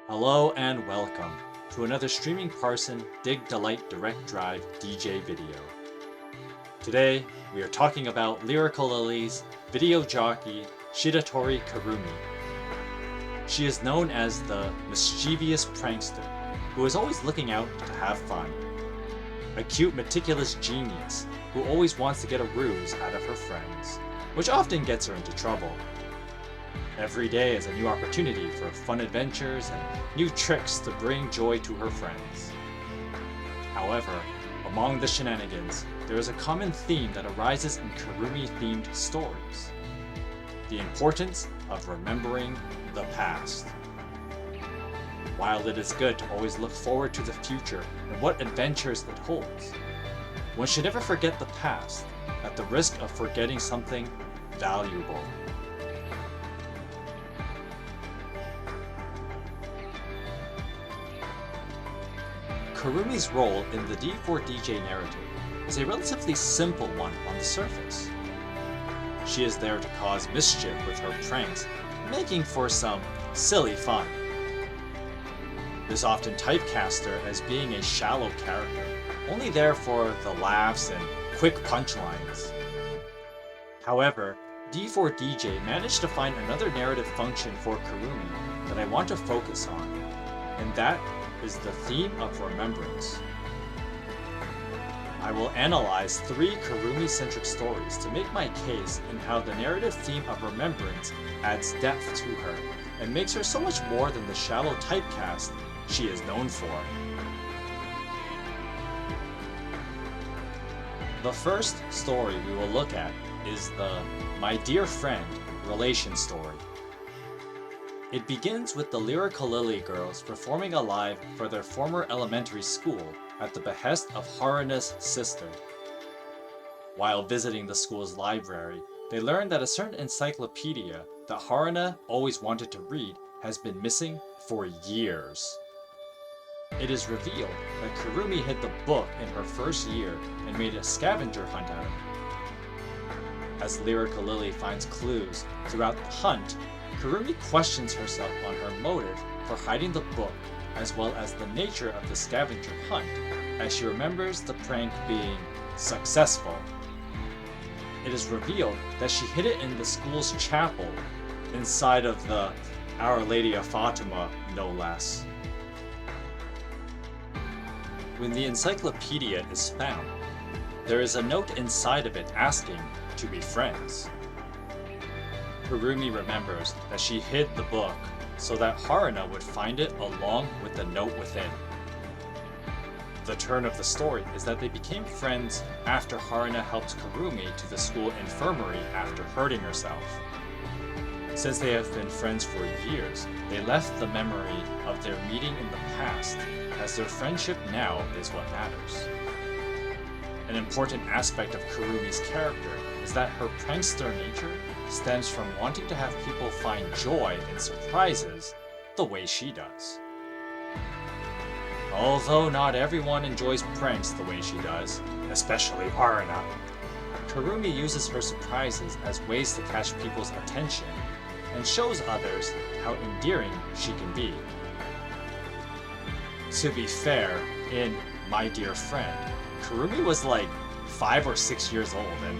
Hello and welcome to another Streaming Parson Dig Delight Direct Drive DJ video. Today, we are talking about Lyrical Lily's video jockey, Shiratori Kurumi. She is known as the mischievous prankster, who is always looking out to have fun. A cute, meticulous genius who always wants to get a ruse out of her friends, which often gets her into trouble. Every day is a new opportunity for fun adventures and new tricks to bring joy to her friends. However, among the shenanigans, there is a common theme that arises in Kurumi-themed stories: the importance of remembering the past. While it is good to always look forward to the future and what adventures it holds, one should never forget the past at the risk of forgetting something valuable. Kurumi's role in the D4DJ narrative is a relatively simple one on the surface. She is there to cause mischief with her pranks, making for some silly fun. It is often typecast her as being a shallow character, only there for the laughs and quick punchlines. However, D4DJ managed to find another narrative function for Kurumi that I want to focus on, and that is the theme of Remembrance. I will analyze 3 Kurumi-centric stories to make my case in how the narrative theme of Remembrance adds depth to her and makes her so much more than the shallow typecast she is known for. The first story we will look at is the My Dear Friend relation story. It begins with the Lyrical Lily girls performing a live for their former elementary school at the behest of Haruna's sister. While visiting the school's library, they learn that a certain encyclopedia that Haruna always wanted to read has been missing for years. It is revealed that Kurumi hid the book in her first year and made a scavenger hunt out of it. As Lyrical Lily finds clues throughout the hunt, Kurumi questions herself on her motive for hiding the book, as well as the nature of the scavenger hunt, as she remembers the prank being successful. It is revealed that she hid it in the school's chapel, inside of the Our Lady of Fatima, no less. When the encyclopedia is found, there is a note inside of it asking to be friends. Kurumi remembers that she hid the book so that Haruna would find it along with the note within. The turn of the story is that they became friends after Haruna helped Kurumi to the school infirmary after hurting herself. Since they have been friends for years, they left the memory of their meeting in the past, as their friendship now is what matters. An important aspect of Kurumi's character is that her prankster nature stems from wanting to have people find joy in surprises the way she does. Although not everyone enjoys pranks the way she does, especially Haruna, Kurumi uses her surprises as ways to catch people's attention and shows others how endearing she can be. To be fair, in My Dear Friend, Kurumi was like 5 or 6 years old, and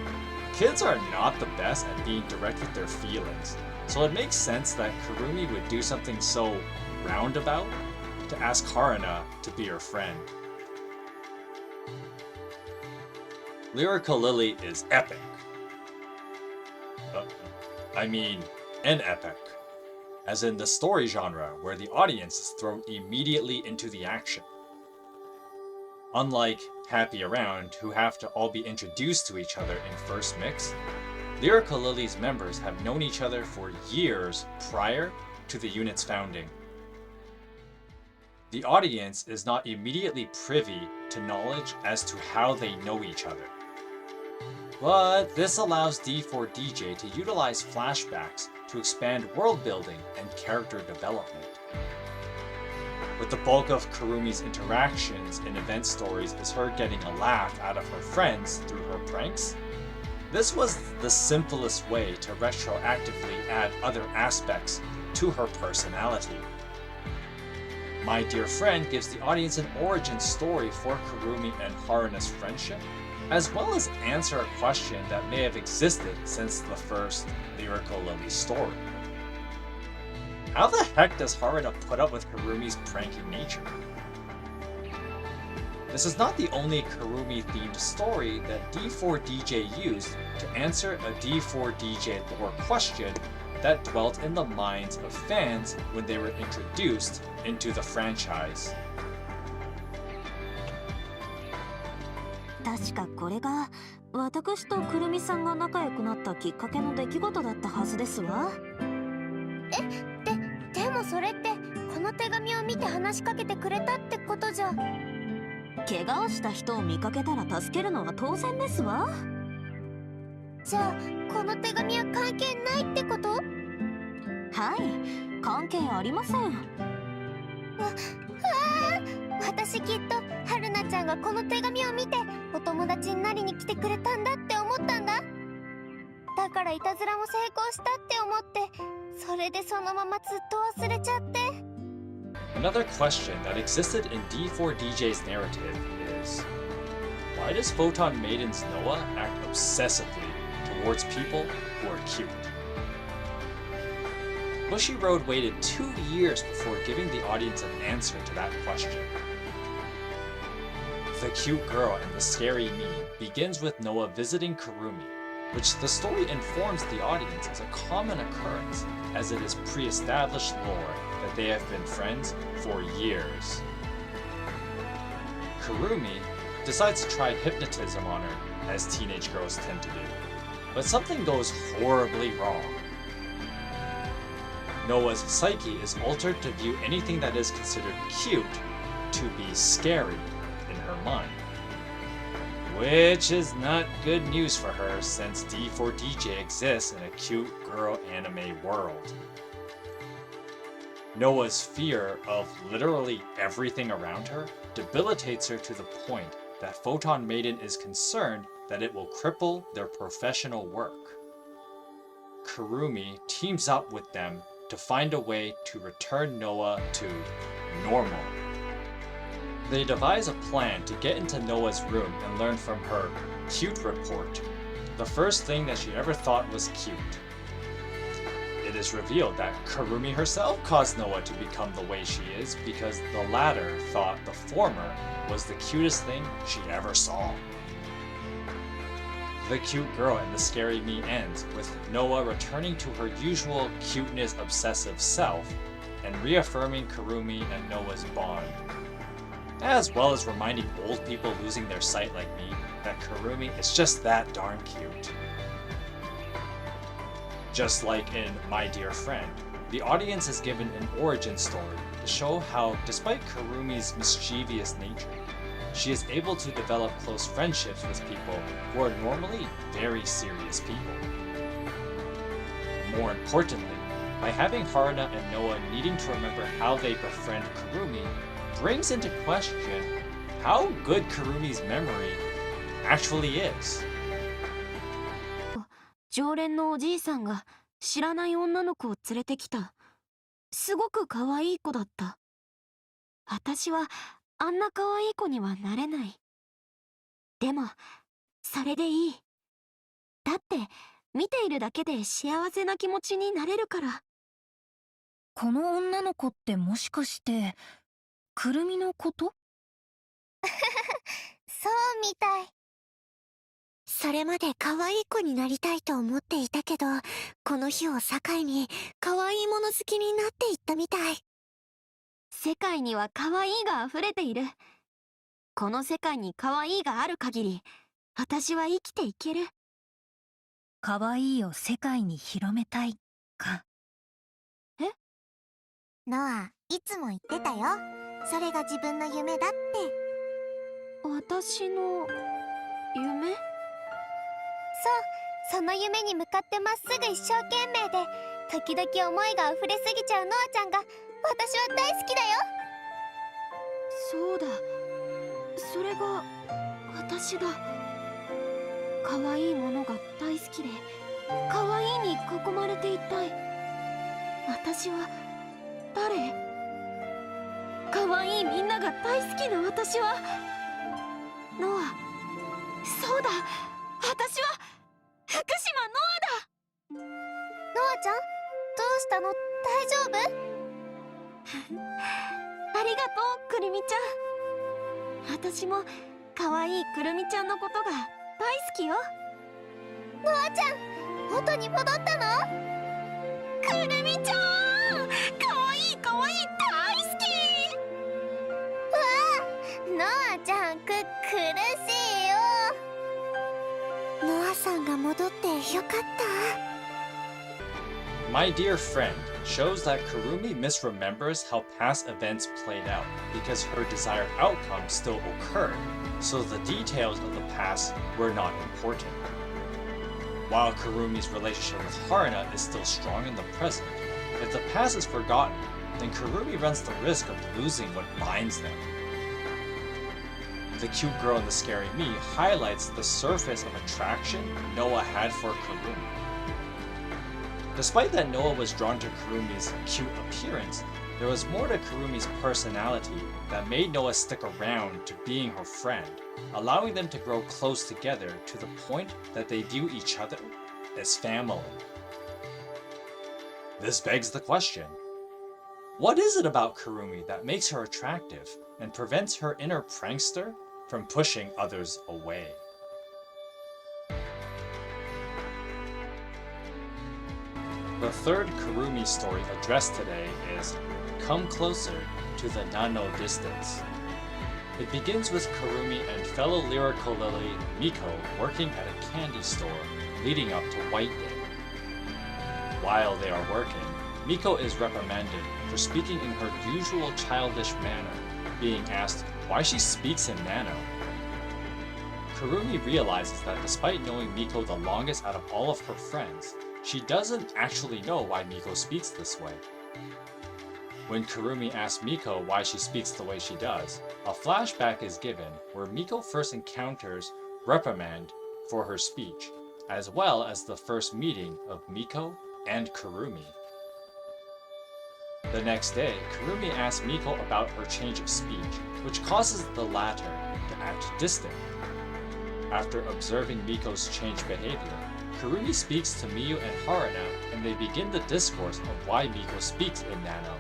kids are not the best at being direct with their feelings, so it makes sense that Kurumi would do something so roundabout to ask Haruna to be her friend. Lyrical Lily is epic. An epic. As in the story genre where the audience is thrown immediately into the action. Unlike Happy Around, who have to all be introduced to each other in first mix, Lyrical Lily's members have known each other for years prior to the unit's founding. The audience is not immediately privy to knowledge as to how they know each other. But this allows D4DJ to utilize flashbacks to expand world building and character development. With the bulk of Kurumi's interactions in event stories is her getting a laugh out of her friends through her pranks, this was the simplest way to retroactively add other aspects to her personality. My Dear Friend gives the audience an origin story for Kurumi and Haruna's friendship, as well as answer a question that may have existed since the first Lyrical Lily story. How the heck does Haruna put up with Kurumi's pranking nature? This is not the only Kurumi-themed story that D4DJ used to answer a D4DJ lore question that dwelt in the minds of fans when they were introduced into the franchise. 確かこれが私とくるみさんが仲良くなったきっかけの出来事だったはずですわ。でもそれってこの手紙を見て話しかけてくれたってことじゃ。怪我をした人を見かけたら助けるのは当然ですわ。じゃあこの手紙は関係ないってこと？はい、関係ありません。私きっと春菜ちゃんがこの手紙を見てお友達になりに来てくれたんだって思ったんだ。だからいたずらも成功したって思って、それでそのままずっと忘れちゃって。Another question that existed in D4DJ's narrative is, why does Photon Maiden's Noah act obsessively towards people who are cute? Bushiroad waited 2 years before giving the audience an answer to that question. The Cute Girl and the Scary Me begins with Noah visiting Kurumi, which the story informs the audience is a common occurrence, as it is pre-established lore that they have been friends for years. Kurumi decides to try hypnotism on her, as teenage girls tend to do, but something goes horribly wrong. Noah's psyche is altered to view anything that is considered cute to be scary in her mind. Which is not good news for her since D4DJ exists in a cute girl anime world. Noah's fear of literally everything around her debilitates her to the point that Photon Maiden is concerned that it will cripple their professional work. Kurumi teams up with them to find a way to return Noah to normal. They devise a plan to get into Noah's room and learn from her cute report the first thing that she ever thought was cute. It is revealed that Kurumi herself caused Noah to become the way she is because the latter thought the former was the cutest thing she ever saw. The Cute Girl and the Scary Me ends with Noah returning to her usual cuteness obsessive self and reaffirming Kurumi and Noah's bond, as well as reminding old people losing their sight like me that Kurumi is just that darn cute. Just like in My Dear Friend, the audience is given an origin story to show how, despite Kurumi's mischievous nature, she is able to develop close friendships with people who are normally very serious people. More importantly, by having Haruna and Noah needing to remember how they befriend Kurumi brings into question how good Kurumi's memory actually is. 常連のおじいさんが知らない女の子を連れてきた。すごく可愛い子だった。私はあんな可愛い子にはなれない。でも、それでいい。だって、見ているだけで幸せな気持ちになれるから。この女の子ってもしかして、くるみのこと？そうみたい。それまで可愛い子になりたいと思っていたけど、この日を境に可愛いもの好きになっていったみたい。世界には可愛いが溢れている。この世界に可愛いがある限り、私は生きていける。可愛いを世界に広めたいか。え？ノア、いつも言ってたよ。それが自分の夢だって。私の夢？そう、その夢に向かってまっすぐ一生懸命で、時々思いが溢れすぎちゃうノアちゃんが、私は大好きだよ。そうだ、それが私だ。可愛いものが大好きで、可愛いに囲まれていたい。私は誰？可可愛いみんなが大好きな私はノア、そうだ、私は福島ノアだ。ノアちゃん、どうしたの？大丈夫？ありがとう、くるみちゃん。私も可愛いくるみちゃんのことが大好きよ。ノアちゃん、元に戻ったの？くるみちゃん、可愛い可愛い大好き。ノアちゃん、苦しいよ。ノアさんが戻ってよかった。My dear friend shows that Kurumi misremembers how past events played out because her desired outcome still occurred, so the details of the past were not important. While Kurumi's relationship with Haruna is still strong in the present, if the past is forgotten, then Kurumi runs the risk of losing what binds them. The cute girl and the scary me highlights the surface of attraction Noah had for Kurumi. Despite that Noah was drawn to Kurumi's cute appearance, there was more to Kurumi's personality that made Noah stick around to being her friend, allowing them to grow close together to the point that they view each other as family. This begs the question, what is it about Kurumi that makes her attractive and prevents her inner prankster from pushing others away? The third Kurumi story addressed today is Come Closer to the Nano Distance. It begins with Kurumi and fellow Lyrical Lily Miko working at a candy store leading up to White Day. While they are working, Miko is reprimanded for speaking in her usual childish manner, being asked why she speaks in Nano. Kurumi realizes that despite knowing Miko the longest out of all of her friends, she doesn't actually know why Miko speaks this way. When Kurumi asks Miko why she speaks the way she does, a flashback is given where Miko first encounters reprimand for her speech, as well as the first meeting of Miko and Kurumi. The next day, Kurumi asks Miko about her change of speech, which causes the latter to act distant. After observing Miko's changed behavior, Kurumi speaks to Miyu and Haruna, and they begin the discourse of why Miko speaks in Nano.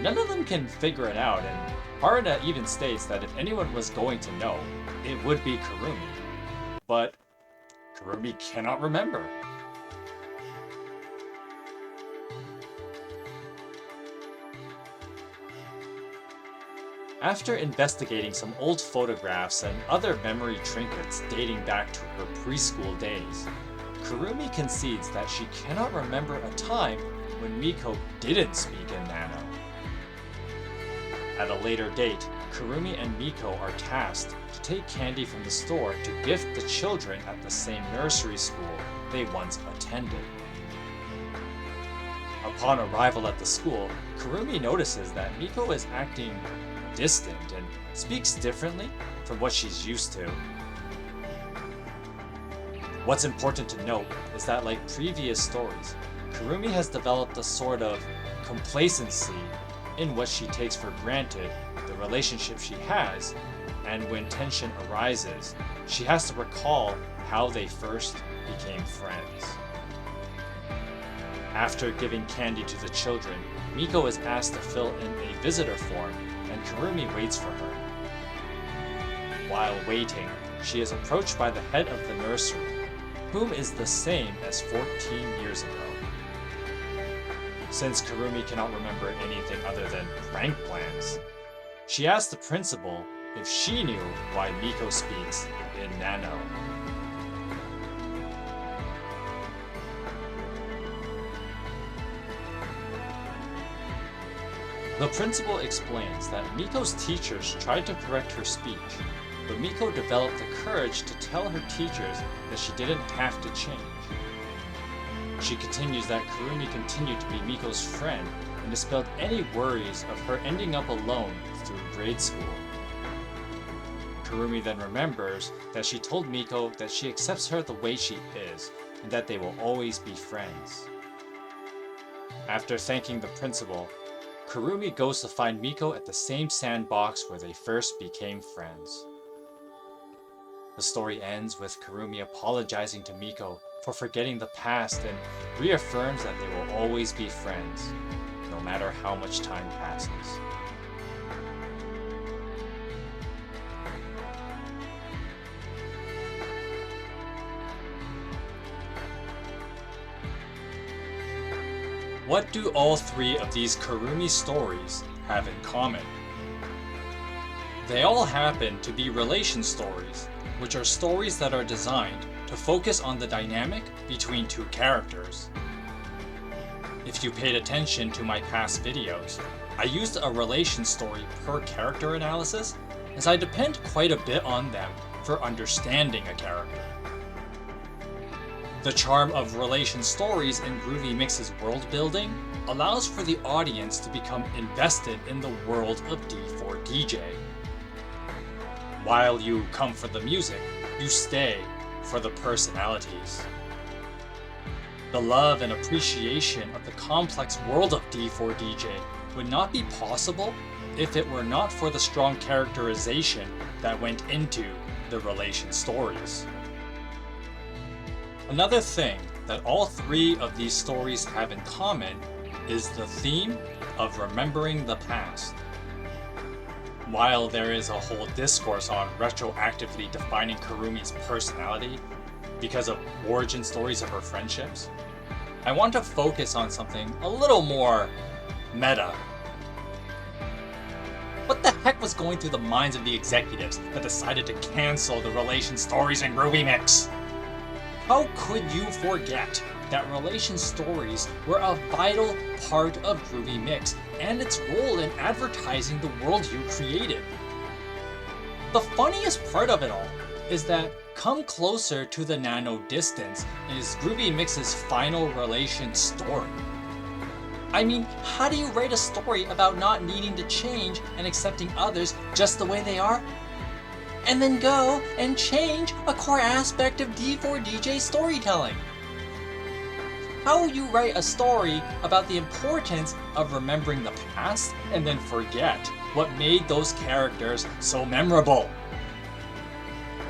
None of them can figure it out, and Haruna even states that if anyone was going to know, it would be Kurumi. But Kurumi cannot remember. After investigating some old photographs and other memory trinkets dating back to her preschool days, Kurumi concedes that she cannot remember a time when Miko didn't speak in Nano. At a later date, Kurumi and Miko are tasked to take candy from the store to gift the children at the same nursery school they once attended. Upon arrival at the school, Kurumi notices that Miko is acting distant and speaks differently from what she's used to. What's important to note is that, like previous stories, Kurumi has developed a sort of complacency in what she takes for granted the relationship she has, and when tension arises, she has to recall how they first became friends. After giving candy to the children, Miko is asked to fill in a visitor form, and Kurumi waits for her. While waiting, she is approached by the head of the nursery, whom is the same as 14 years ago. Since Kurumi cannot remember anything other than prank plans, she asks the principal if she knew why Miko speaks in Nano. The principal explains that Miko's teachers tried to correct her speech, but Miko developed the courage to tell her teachers that she didn't have to change. She continues that Kurumi continued to be Miko's friend and dispelled any worries of her ending up alone through grade school. Kurumi then remembers that she told Miko that she accepts her the way she is and that they will always be friends. After thanking the principal, Kurumi goes to find Miko at the same sandbox where they first became friends. The story ends with Kurumi apologizing to Miko for forgetting the past and reaffirms that they will always be friends, no matter how much time passes. What do all three of these Kurumi stories have in common? They all happen to be relation stories, which are stories that are designed to focus on the dynamic between two characters. If you paid attention to my past videos, I used a relation story per character analysis, as I depend quite a bit on them for understanding a character. The charm of relation stories in Groovy Mix's world building allows for the audience to become invested in the world of D4DJ. While you come for the music, you stay for the personalities. The love and appreciation of the complex world of D4DJ would not be possible if it were not for the strong characterization that went into the relation stories. Another thing that all three of these stories have in common is the theme of remembering the past. While there is a whole discourse on retroactively defining Kurumi's personality because of origin stories of her friendships, I want to focus on something a little more meta. What the heck was going through the minds of the executives that decided to cancel the relation stories in Groovy Mix? How could you forget that relation stories were a vital part of Groovy Mix and its role in advertising the world you created? The funniest part of it all is that Come Closer to the Nano Distance is Groovy Mix's final relation story. I mean, how do you write a story about not needing to change and accepting others just the way they are? And then go and change a core aspect of D4DJ storytelling. How will you write a story about the importance of remembering the past and then forget what made those characters so memorable?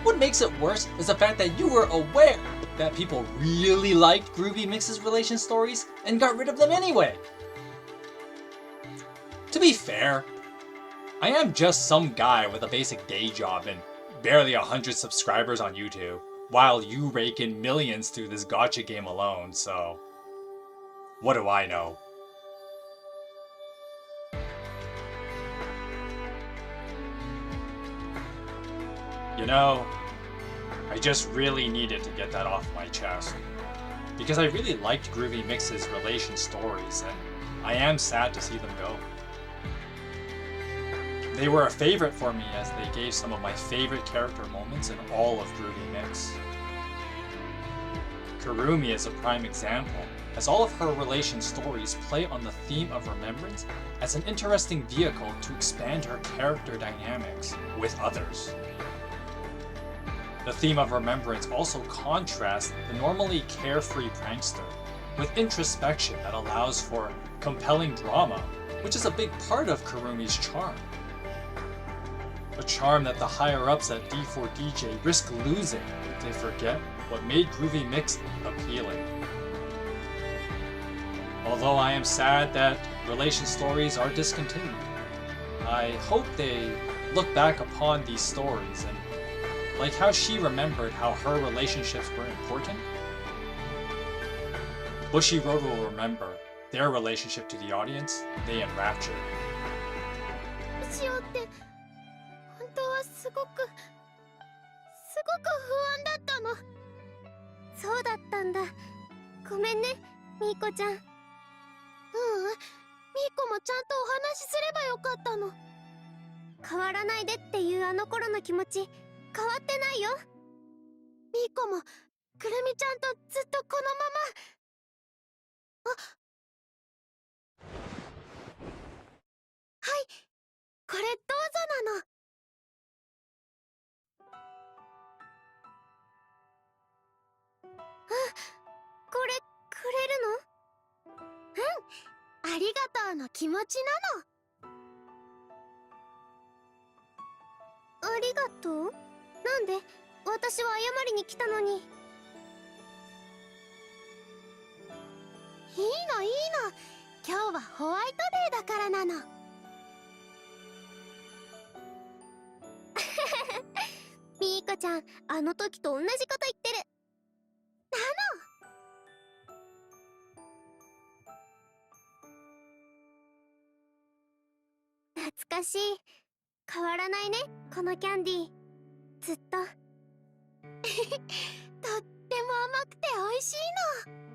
What makes it worse is the fact that you were aware that people really liked Groovy Mix's relation stories and got rid of them anyway. To be fair, I am just some guy with a basic day job and barely 100 subscribers on YouTube, while you rake in millions through this gacha game alone, so what do I know? You know, I just really needed to get that off my chest, because I really liked Groovy Mix's relation stories, and I am sad to see them go. They were a favorite for me as they gave some of my favorite character moments in all of Groovy Mix. Kurumi is a prime example, as all of her relation stories play on the theme of remembrance as an interesting vehicle to expand her character dynamics with others. The theme of remembrance also contrasts the normally carefree prankster with introspection that allows for compelling drama, which is a big part of Kurumi's charm. A charm that the higher-ups at D4DJ risk losing if they forget what made Groovy Mix appealing. Although I am sad that relation stories are discontinued, I hope they look back upon these stories and, like how she remembered how her relationships were important, Bushiroad will remember their relationship to the audience they enraptured. 本当はすごく不安だったの。そうだったんだ。ごめんね、ミーコちゃん。ミーコもちゃんとお話しすればよかったの。変わらないでっていうあの頃の気持ち、変わってないよ。ミーコもくるみちゃんとずっとこのまま。はい、これどうぞなの。これくれるの？うん、ありがとうの気持ちなの。ありがとう。なんで私は謝りに来たのに。いいのいいの、今日はホワイトデーだからなの。ミーコちゃん、あの時と同じこと言ってる。懐かしい。変わらないね、このキャンディー。ずっと。とっても甘くて美味しいの。